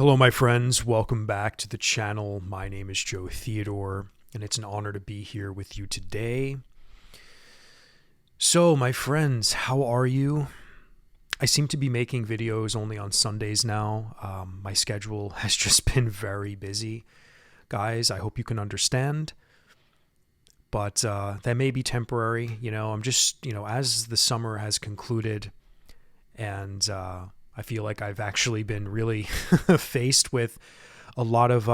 Hello, my friends. Welcome back to the channel. My name is Joe Theodore, and it's an honor to be here with you today. So, my friends, how are you? I seem to be making videos only on Sundays now. My schedule has just been very busy. Guys, I hope you can understand. But that may be temporary. I'm just, as the summer has concluded and I feel like I've actually been really faced with a lot of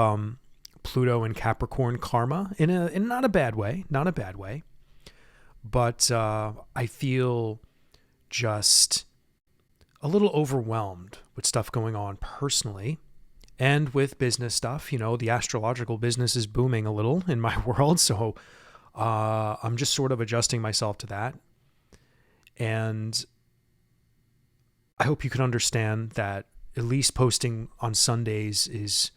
Pluto and Capricorn karma in not a bad way, but I feel just a little overwhelmed with stuff going on personally and with business stuff. The astrological business is booming a little in my world, so I'm just sort of adjusting myself to that. And I hope you can understand that at least posting on Sundays is,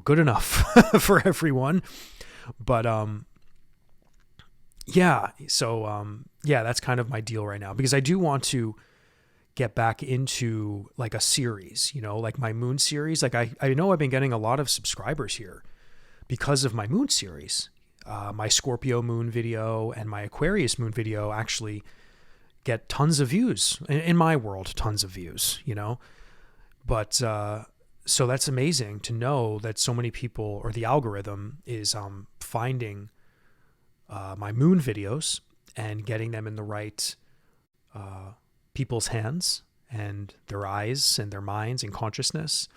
good enough for everyone. But, that's kind of my deal right now, because I do want to get back into like a series, like my moon series. Like I know I've been getting a lot of subscribers here because of my moon series. My Scorpio moon video and my Aquarius moon video actually get tons of views in my world, tons of views, but, so that's amazing to know that so many people, or the algorithm is, finding, my moon videos and getting them in the right, people's hands and their eyes and their minds and consciousness.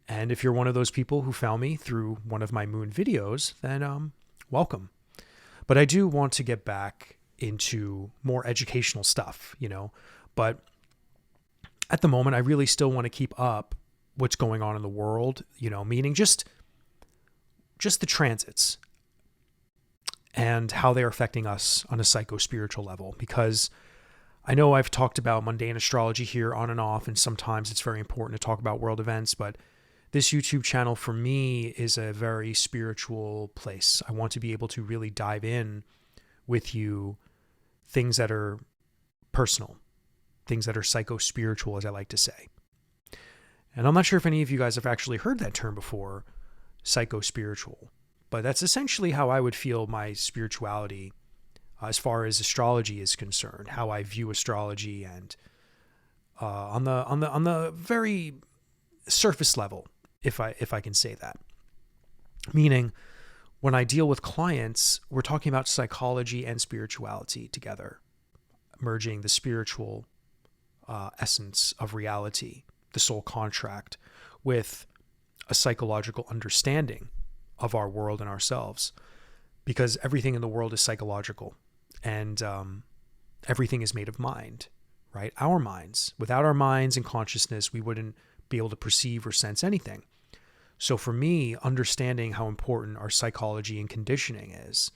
And if you're one of those people who found me through one of my moon videos, then, welcome. But I do want to get back into more educational stuff, but at the moment I really still want to keep up what's going on in the world, meaning just the transits and how they're affecting us on a psychospiritual level, because I know I've talked about mundane astrology here on and off, and sometimes it's very important to talk about world events, but this YouTube channel for me is a very spiritual place. I want to be able to really dive in with you things that are personal, things that are psychospiritual, as I like to say. And I'm not sure if any of you guys have actually heard that term before, psychospiritual, but that's essentially how I would feel my spirituality as far as astrology is concerned, how I view astrology, and on the very surface level, if I can say that. Meaning, when I deal with clients, we're talking about psychology and spirituality together, merging the spiritual essence of reality, the soul contract, with a psychological understanding of our world and ourselves, because everything in the world is psychological, and everything is made of mind, right? Our minds. Without our minds and consciousness, we wouldn't be able to perceive or sense anything. So for me, understanding how important our psychology and conditioning is,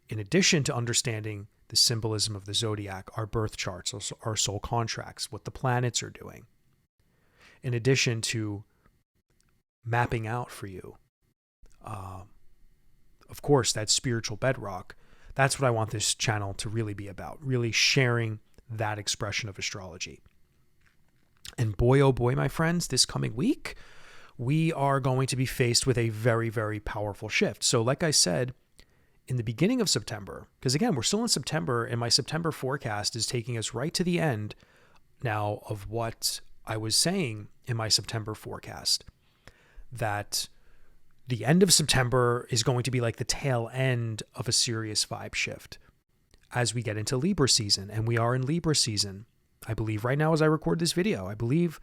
in addition to understanding the symbolism of the zodiac, our birth charts, our soul contracts, what the planets are doing, in addition to mapping out for you, of course, that spiritual bedrock, that's what I want this channel to really be about, really sharing that expression of astrology. And boy, oh boy, my friends, this coming week, we are going to be faced with a very, very powerful shift. So like I said, in the beginning of September, because again, we're still in September, and my September forecast is taking us right to the end now of what I was saying in my September forecast, that the end of September is going to be like the tail end of a serious vibe shift as we get into Libra season. And we are in Libra season, I believe right now as I record this video. I believe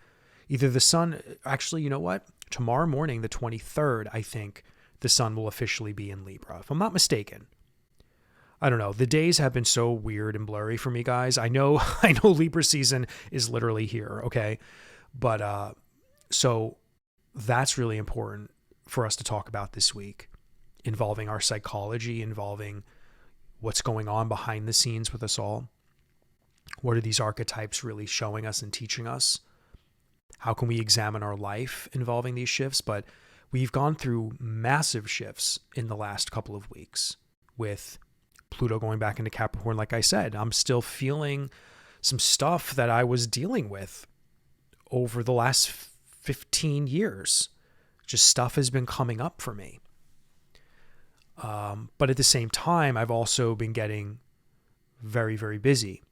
either the sun, actually, you know what? Tomorrow morning, the 23rd, I think the sun will officially be in Libra, if I'm not mistaken. I don't know. The days have been so weird and blurry for me, guys. I know Libra season is literally here, okay? But so that's really important for us to talk about this week, involving our psychology, involving what's going on behind the scenes with us all. What are these archetypes really showing us and teaching us? How can we examine our life involving these shifts? But we've gone through massive shifts in the last couple of weeks with Pluto going back into Capricorn. Like I said, I'm still feeling some stuff that I was dealing with over the last 15 years. Just stuff has been coming up for me. But at the same time, I've also been getting very, very busy.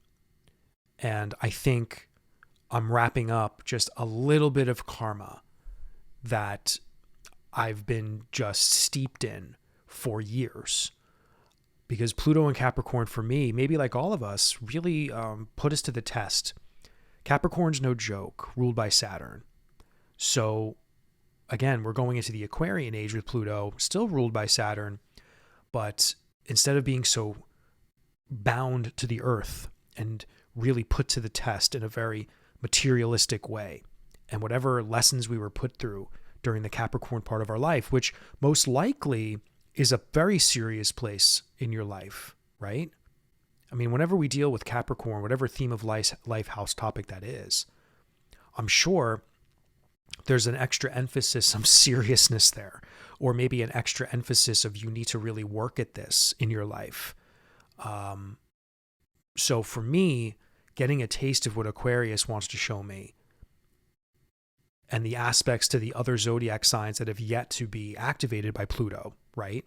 And I think I'm wrapping up just a little bit of karma that I've been just steeped in for years. Because Pluto and Capricorn, for me, maybe like all of us, really put us to the test. Capricorn's no joke, ruled by Saturn. So again, we're going into the Aquarian age with Pluto, still ruled by Saturn, but instead of being so bound to the earth and really put to the test in a very materialistic way, and whatever lessons we were put through during the Capricorn part of our life, which most likely is a very serious place in your life, right? I mean, whenever we deal with Capricorn, whatever theme of life house topic that is, I'm sure there's an extra emphasis, some seriousness there, or maybe an extra emphasis of you need to really work at this in your life. So for me, getting a taste of what Aquarius wants to show me and the aspects to the other zodiac signs that have yet to be activated by Pluto, right?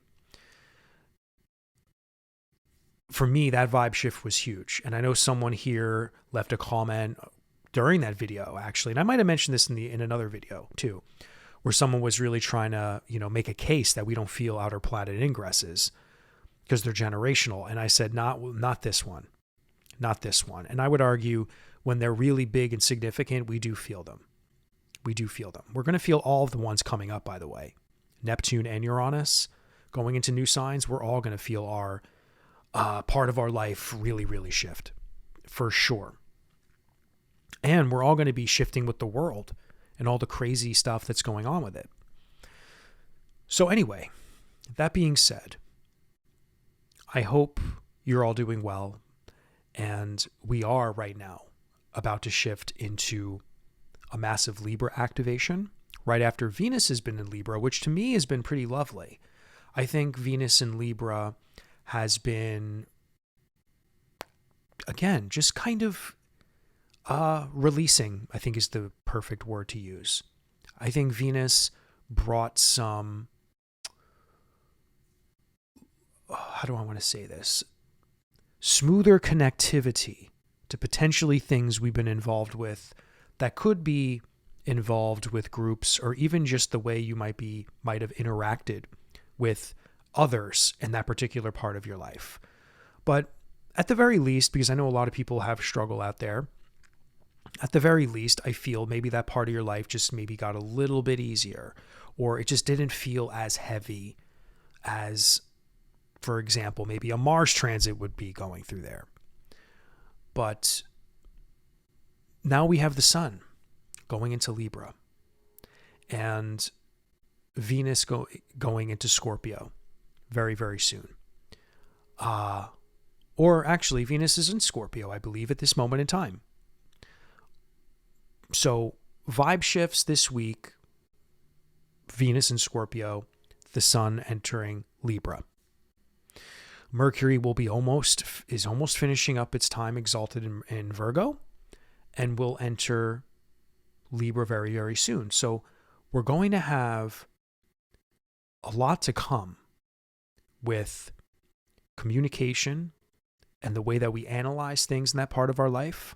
For me, that vibe shift was huge. And I know someone here left a comment during that video, actually, and I might have mentioned this in another video too, where someone was really trying to, make a case that we don't feel outer planet ingresses because they're generational. And I said, not this one, not this one. And I would argue when they're really big and significant, we do feel them. We do feel them. We're going to feel all of the ones coming up, by the way. Neptune and Uranus going into new signs, we're all going to feel our part of our life really, really shift for sure. And we're all going to be shifting with the world and all the crazy stuff that's going on with it. So anyway, that being said, I hope you're all doing well. And we are right now about to shift into a massive Libra activation right after Venus has been in Libra, which to me has been pretty lovely. I think Venus in Libra has been, again, just kind of releasing, I think is the perfect word to use. I think Venus brought some, how do I want to say this? Smoother connectivity to potentially things we've been involved with that could be involved with groups, or even just the way you might have interacted with others in that particular part of your life. But at the very least, because I know a lot of people have struggle out there, at the very least, I feel maybe that part of your life just maybe got a little bit easier, or it just didn't feel as heavy as, for example, maybe a Mars transit would be going through there. But now we have the sun going into Libra and Venus going into Scorpio very, very soon. Or actually, Venus is in Scorpio, I believe, at this moment in time. So vibe shifts this week, Venus in Scorpio, the sun entering Libra. Mercury is almost finishing up its time exalted in Virgo, and will enter Libra very, very soon. So we're going to have a lot to come with communication and the way that we analyze things in that part of our life.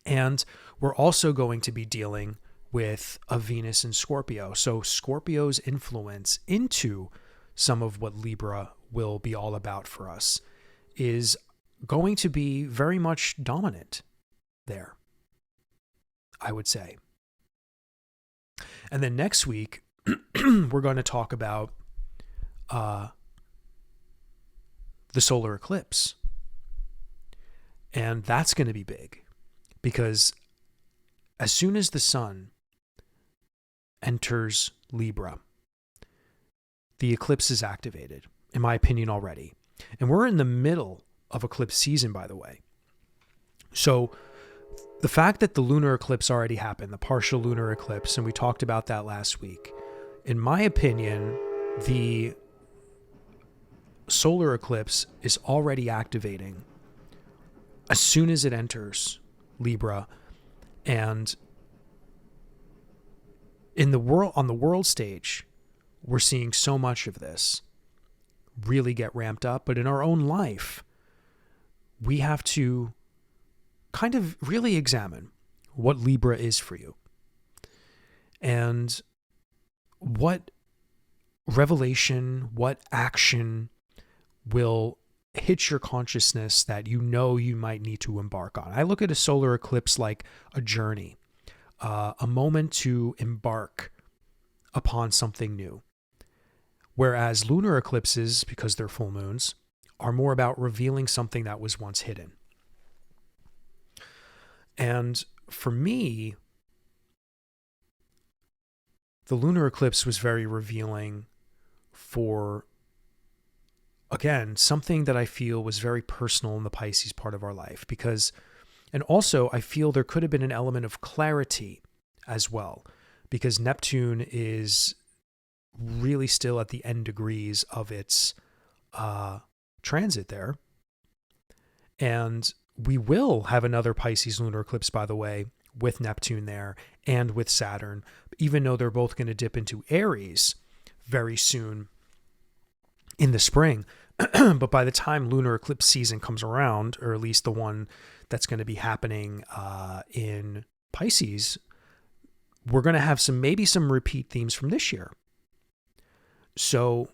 And we're also going to be dealing with a Venus in Scorpio. So Scorpio's influence into some of what Libra will be all about for us is going to be very much dominant there, I would say. And then next week, we're going to talk about the solar eclipse. And that's going to be big because as soon as the sun enters Libra, the eclipse is activated, in my opinion, already. And we're in the middle of eclipse season, by the way. So the fact that the lunar eclipse already happened, the partial lunar eclipse, and we talked about that last week, in my opinion, the solar eclipse is already activating as soon as it enters Libra. And in the world, on the world stage, we're seeing so much of this really get ramped up. But in our own life, we have to kind of really examine what Libra is for you and what revelation, what action will hit your consciousness that you know you might need to embark on. I look at a solar eclipse like a journey, a moment to embark upon something new. Whereas lunar eclipses, because they're full moons, are more about revealing something that was once hidden. And for me, the lunar eclipse was very revealing for, again, something that I feel was very personal in the Pisces part of our life. And also I feel there could have been an element of clarity as well, because Neptune is really still at the end degrees of its transit there. And we will have another Pisces lunar eclipse, by the way, with Neptune there and with Saturn, even though they're both going to dip into Aries very soon in the spring. But by the time lunar eclipse season comes around, or at least the one that's going to be happening in Pisces, we're going to have maybe some repeat themes from this year. So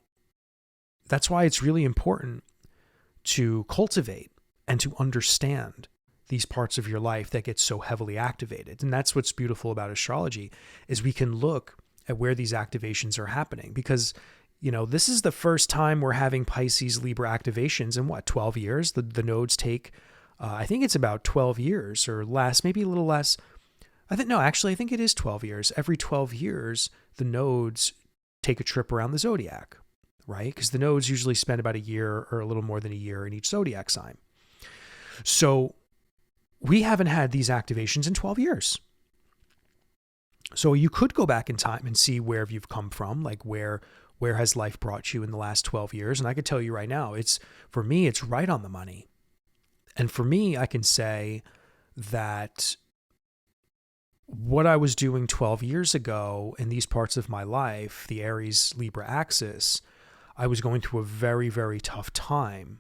that's why it's really important to cultivate and to understand these parts of your life that get so heavily activated. And that's what's beautiful about astrology, is we can look at where these activations are happening, because, you know, this is the first time we're having Pisces Libra activations in 12 years. The nodes take, I think it's about 12 years or less, maybe a little less. I think it is 12 years. Every 12 years, the nodes take a trip around the zodiac, right? Because the nodes usually spend about a year or a little more than a year in each zodiac sign. So we haven't had these activations in 12 years. So you could go back in time and see where you've come from, like where has life brought you in the last 12 years? And I could tell you right now, for me, it's right on the money. And for me, I can say that what I was doing 12 years ago in these parts of my life, the Aries Libra axis, I was going through a very, very tough time.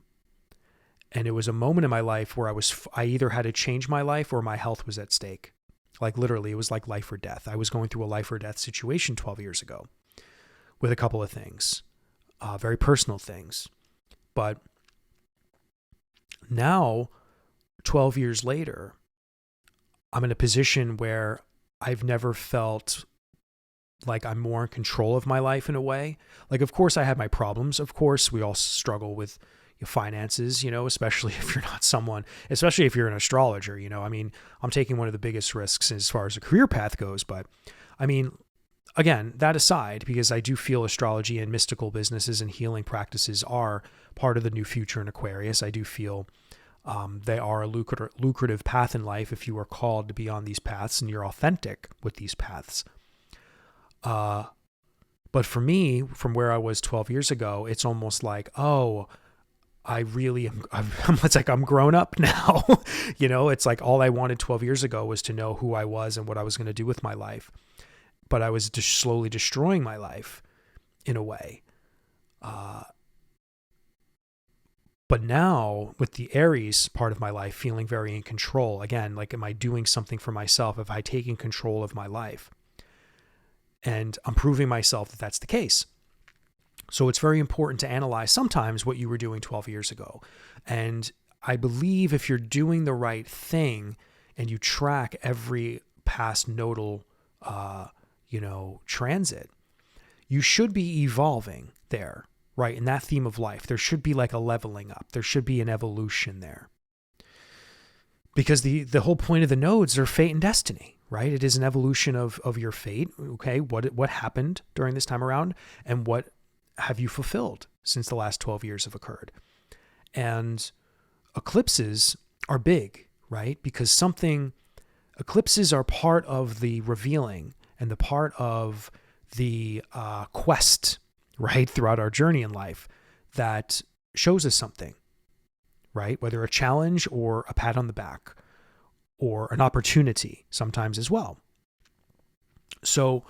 And it was a moment in my life where I either had to change my life or my health was at stake. Like literally, it was like life or death. I was going through a life or death situation 12 years ago with a couple of things, very personal things. But now, 12 years later, I'm in a position where I've never felt like I'm more in control of my life in a way. Like, of course, I had my problems. Of course, we all struggle with finances, especially if you're not someone, especially if you're an astrologer, I mean, I'm taking one of the biggest risks as far as a career path goes. But I mean, again, that aside, because I do feel astrology and mystical businesses and healing practices are part of the new future in Aquarius. I do feel they are a lucrative path in life if you are called to be on these paths and you're authentic with these paths. But for me, from where I was 12 years ago, it's almost like, oh, I really am, it's like I'm grown up now. It's like all I wanted 12 years ago was to know who I was and what I was going to do with my life. But I was just slowly destroying my life in a way. But now with the Aries part of my life feeling very in control, again, like, am I doing something for myself? Have I taken control of my life? And I'm proving myself that that's the case. So it's very important to analyze sometimes what you were doing 12 years ago. And I believe if you're doing the right thing and you track every past nodal, transit, you should be evolving there, right? In that theme of life, there should be like a leveling up. There should be an evolution there. Because the whole point of the nodes are fate and destiny, right? It is an evolution of your fate. Okay, what happened during this time around, and what have you fulfilled since the last 12 years have occurred? And eclipses are big, right? Because eclipses are part of the revealing and the part of the quest, right? Throughout our journey in life that shows us something, right? Whether a challenge or a pat on the back or an opportunity sometimes as well. So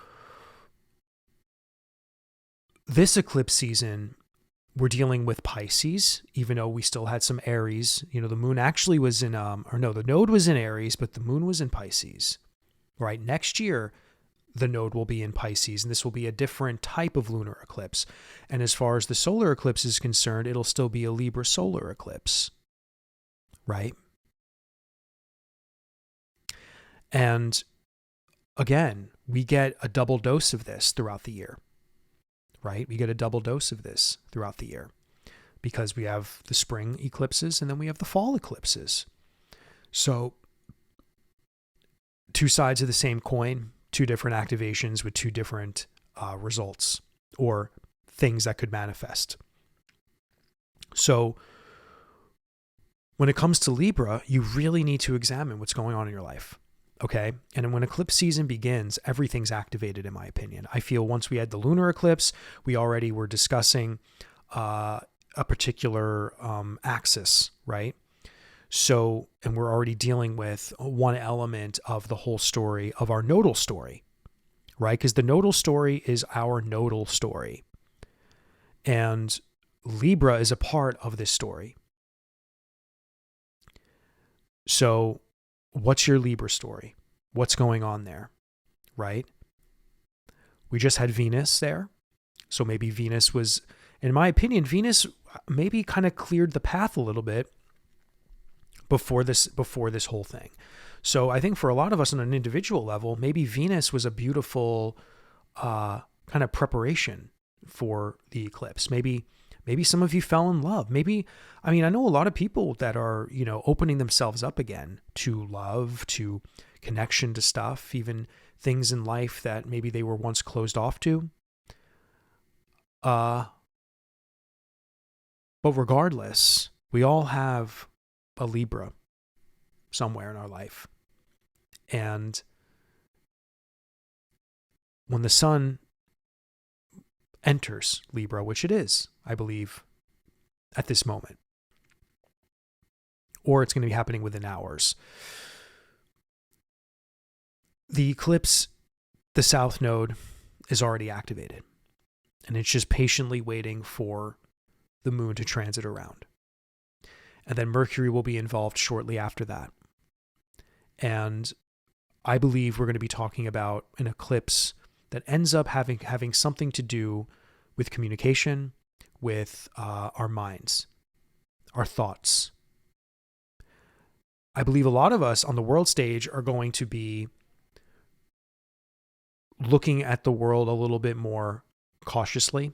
this eclipse season, we're dealing with Pisces, even though we still had some Aries. The moon actually was in, the node was in Aries, but the moon was in Pisces, right? Next year, the node will be in Pisces, and this will be a different type of lunar eclipse. And as far as the solar eclipse is concerned, it'll still be a Libra solar eclipse, right? And again, we get a double dose of this throughout the year, right? We get a double dose of this throughout the year because we have the spring eclipses and then we have the fall eclipses. So, two sides of the same coin, two different activations with two different results or things that could manifest. So, when it comes to Libra, you really need to examine what's going on in your life. Okay. And when eclipse season begins, everything's activated, in my opinion. I feel once we had the lunar eclipse, we already were discussing a particular axis, right? So, and we're already dealing with one element of the whole story of our nodal story, right? Because the nodal story is our nodal story. And Libra is a part of this story. So, what's your Libra story? What's going on there, right? We just had Venus there. So maybe Venus was, in my opinion, Venus maybe kind of cleared the path a little bit before this whole thing. So I think for a lot of us on an individual level, maybe Venus was a beautiful kind of preparation for the eclipse. Maybe some of you fell in love. I know a lot of people that are, opening themselves up again to love, to connection to stuff, even things in life that maybe they were once closed off to. But regardless, we all have a Libra somewhere in our life. And when the sun enters Libra, which it is, I believe, at this moment, or it's going to be happening within hours. The eclipse, the south node, is already activated, and it's just patiently waiting for the moon to transit around. And then Mercury will be involved shortly after that. And I believe we're going to be talking about an eclipse that ends up having something to do with communication, with our minds, our thoughts. I believe a lot of us on the world stage are going to be looking at the world a little bit more cautiously.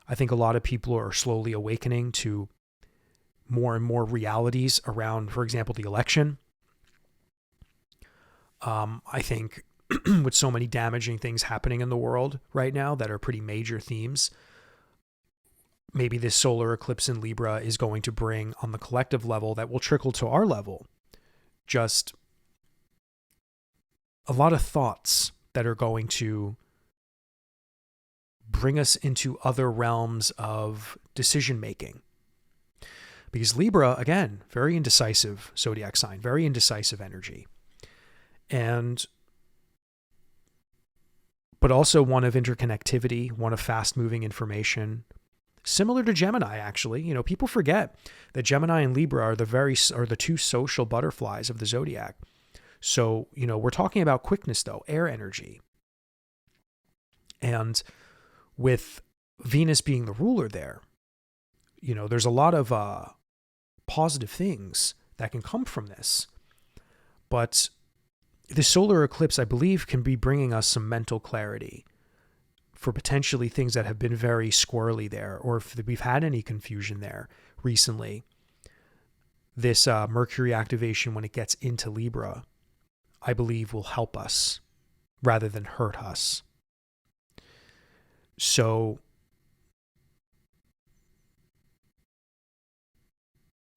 I think a lot of people are slowly awakening to more and more realities around, for example, the election. I think with so many damaging things happening in the world right now that are pretty major themes, maybe this solar eclipse in Libra is going to bring on the collective level that will trickle to our level, just a lot of thoughts that are going to bring us into other realms of decision making. Because Libra, again, very indecisive zodiac sign, very indecisive energy. But also one of interconnectivity, one of fast moving information, similar to Gemini, actually. People forget that Gemini and Libra are the two social butterflies of the zodiac. So, we're talking about quickness though, air energy. And with Venus being the ruler there, there's a lot of positive things that can come from this. But the solar eclipse, I believe, can be bringing us some mental clarity for potentially things that have been very squirrely there, or if we've had any confusion there recently. This Mercury activation, when it gets into Libra, I believe will help us rather than hurt us. So,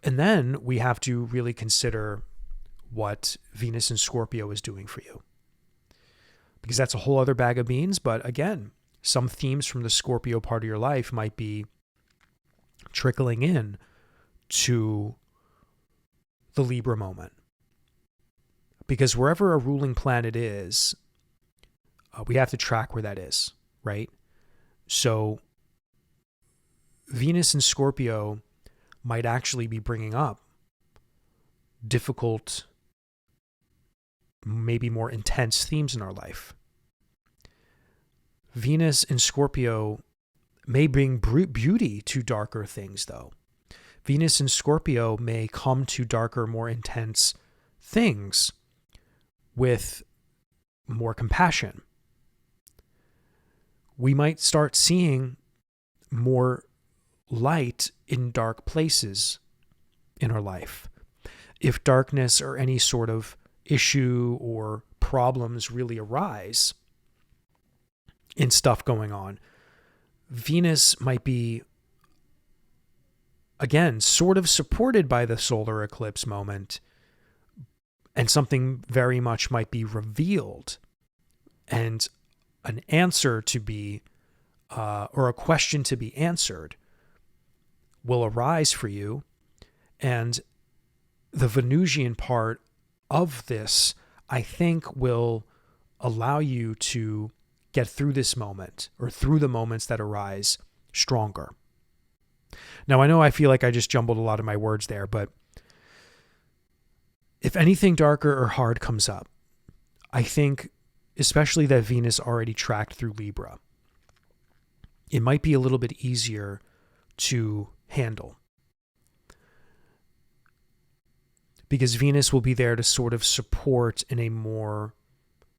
and then we have to really consider what Venus in Scorpio is doing for you, because that's a whole other bag of beans. But again, some themes from the Scorpio part of your life might be trickling in to the Libra moment, because wherever a ruling planet is, we have to track where that is, right? So Venus in Scorpio might actually be bringing up difficult, maybe more intense themes in our life. Venus in Scorpio may bring beauty to darker things, though. Venus in Scorpio may come to darker, more intense things with more compassion. We might start seeing more light in dark places in our life. If darkness or any sort of issue or problems really arise in stuff going on, Venus might be, again, sort of supported by the solar eclipse moment, and something very much might be revealed, and an answer to be, or a question to be answered will arise for you. And the Venusian part of this, I think, will allow you to get through this moment, or through the moments that arise, stronger. Now, I know I feel like I just jumbled a lot of my words there, but if anything darker or hard comes up, I think, especially that Venus already tracked through Libra, it might be a little bit easier to handle, because Venus will be there to sort of support in a more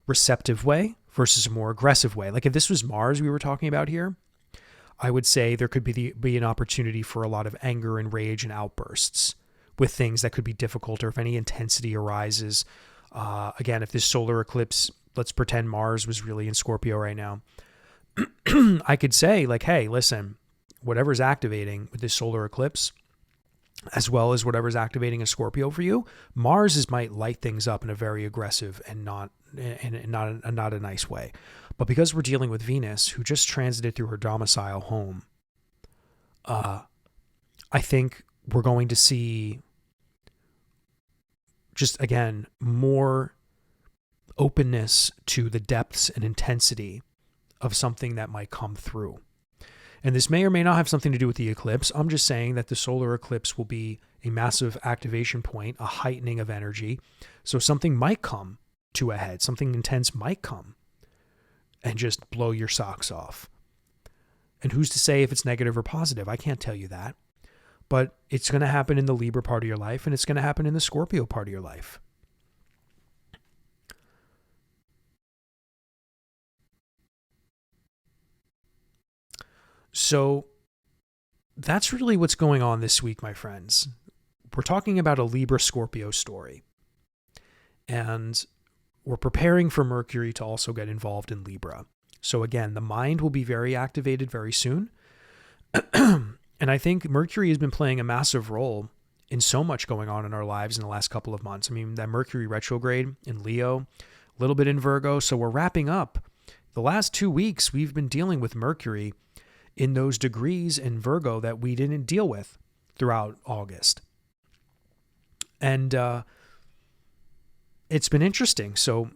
receptive way versus a more aggressive way. Like if this was Mars we were talking about here, I would say there could be an opportunity for a lot of anger and rage and outbursts with things that could be difficult, or if any intensity arises. Again, if this solar eclipse, let's pretend Mars was really in Scorpio right now, I could say like, hey, listen, whatever's activating with this solar eclipse, as well as whatever's activating a Scorpio for you, Mars might light things up in a very aggressive and not a nice way. But because we're dealing with Venus, who just transited through her domicile home, I think we're going to see just, again, more openness to the depths and intensity of something that might come through. And this may or may not have something to do with the eclipse. I'm just saying that the solar eclipse will be a massive activation point, a heightening of energy. So something might come to a head, something intense might come and just blow your socks off. And who's to say if it's negative or positive? I can't tell you that. But it's going to happen in the Libra part of your life, and it's going to happen in the Scorpio part of your life. So that's really what's going on this week, my friends. We're talking about a Libra-Scorpio story. And we're preparing for Mercury to also get involved in Libra. So again, the mind will be very activated very soon. And I think Mercury has been playing a massive role in so much going on in our lives in the last couple of months. I mean, that Mercury retrograde in Leo, a little bit in Virgo. So we're wrapping up. The last 2 weeks, we've been dealing with Mercury in those degrees in Virgo that we didn't deal with throughout August. And it's been interesting. So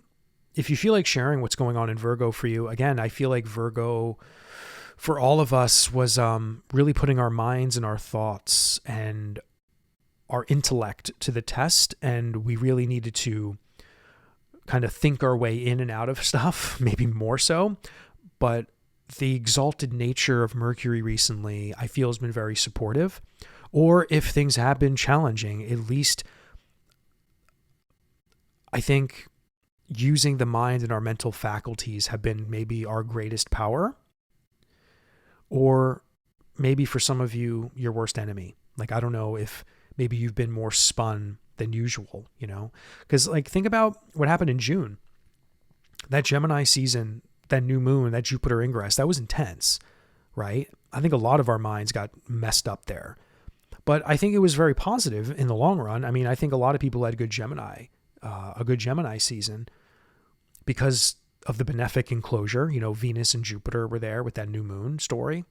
if you feel like sharing what's going on in Virgo for you, again, I feel like Virgo for all of us was really putting our minds and our thoughts and our intellect to the test. And we really needed to kind of think our way in and out of stuff, maybe more so. But the exalted nature of Mercury recently, I feel, has been very supportive. Or if things have been challenging, at least I think using the mind and our mental faculties have been maybe our greatest power. Or maybe for some of you, your worst enemy. Like, I don't know if maybe you've been more spun than usual, you know? Because, like, think about what happened in June. That Gemini season, that new moon, that Jupiter ingress, that was intense, right? I think a lot of our minds got messed up there. But I think it was very positive in the long run. I mean, I think a lot of people had a good Gemini season because of the benefic enclosure. You know, Venus and Jupiter were there with that new moon story.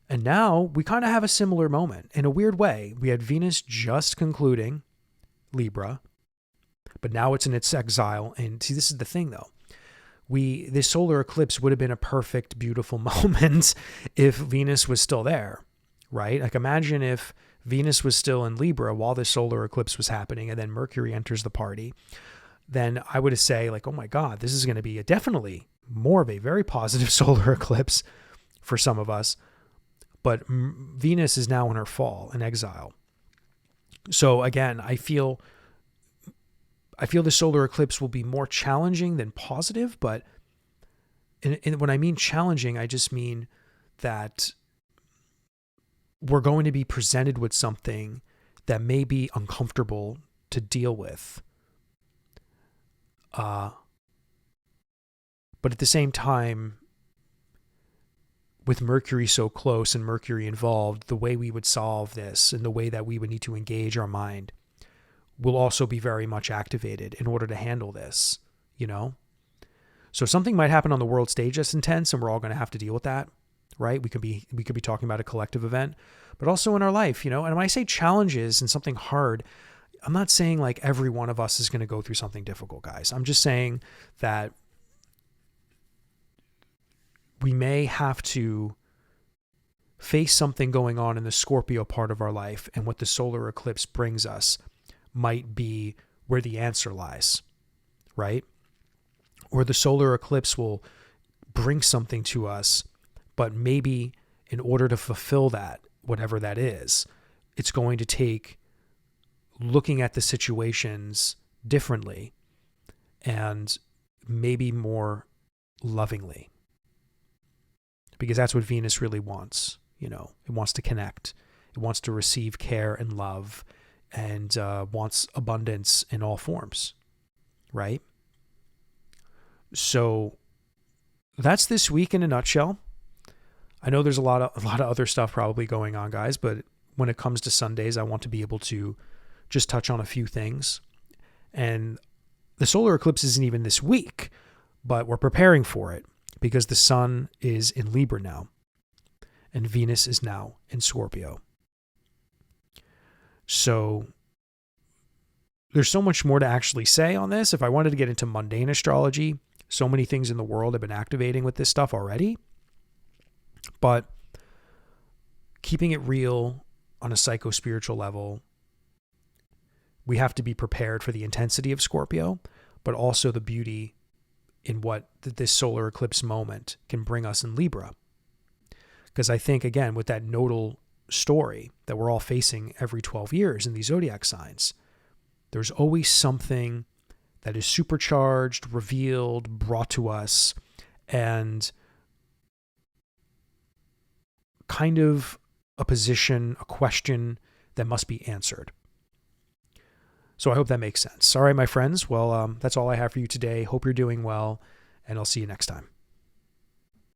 And now we kind of have a similar moment in a weird way. We had Venus just concluding Libra, but now it's in its exile. And see, this is the thing though. this solar eclipse would have been a perfect, beautiful moment if Venus was still there, right? Like imagine if Venus was still in Libra while this solar eclipse was happening and then Mercury enters the party. Then I would say like, oh my God, this is going to be definitely more of a very positive solar eclipse for some of us. But Venus is now in her fall, in exile. So again, I feel the solar eclipse will be more challenging than positive, but when I mean challenging, I just mean that we're going to be presented with something that may be uncomfortable to deal with. But at the same time, with Mercury so close and Mercury involved, the way we would solve this and the way that we would need to engage our mind will also be very much activated in order to handle this, you know? So something might happen on the world stage that's intense and we're all going to have to deal with that, right? We could be talking about a collective event, but also in our life, you know? And when I say challenges and something hard, I'm not saying like every one of us is going to go through something difficult, guys. I'm just saying that we may have to face something going on in the Scorpio part of our life, and what the solar eclipse brings us might be where the answer lies, right? Or the solar eclipse will bring something to us, but maybe in order to fulfill that, whatever that is, it's going to take looking at the situations differently and maybe more lovingly. Because that's what Venus really wants, you know. It wants to connect. It wants to receive care and love, and wants abundance in all forms, right? So that's this week in a nutshell. I know there's a lot of other stuff probably going on, guys, but when it comes to Sundays, I want to be able to just touch on a few things. And the solar eclipse isn't even this week, but we're preparing for it because the sun is in Libra now and Venus is now in Scorpio. So there's so much more to actually say on this. If I wanted to get into mundane astrology, so many things in the world have been activating with this stuff already. But keeping it real on a psychospiritual level, we have to be prepared for the intensity of Scorpio, but also the beauty in what this solar eclipse moment can bring us in Libra. Because I think, again, with that nodal story that we're all facing every 12 years in these zodiac signs, there's always something that is supercharged, revealed, brought to us, and kind of a position, a question that must be answered. So I hope that makes sense. All right, my friends. Well, that's all I have for you today. Hope you're doing well, and I'll see you next time.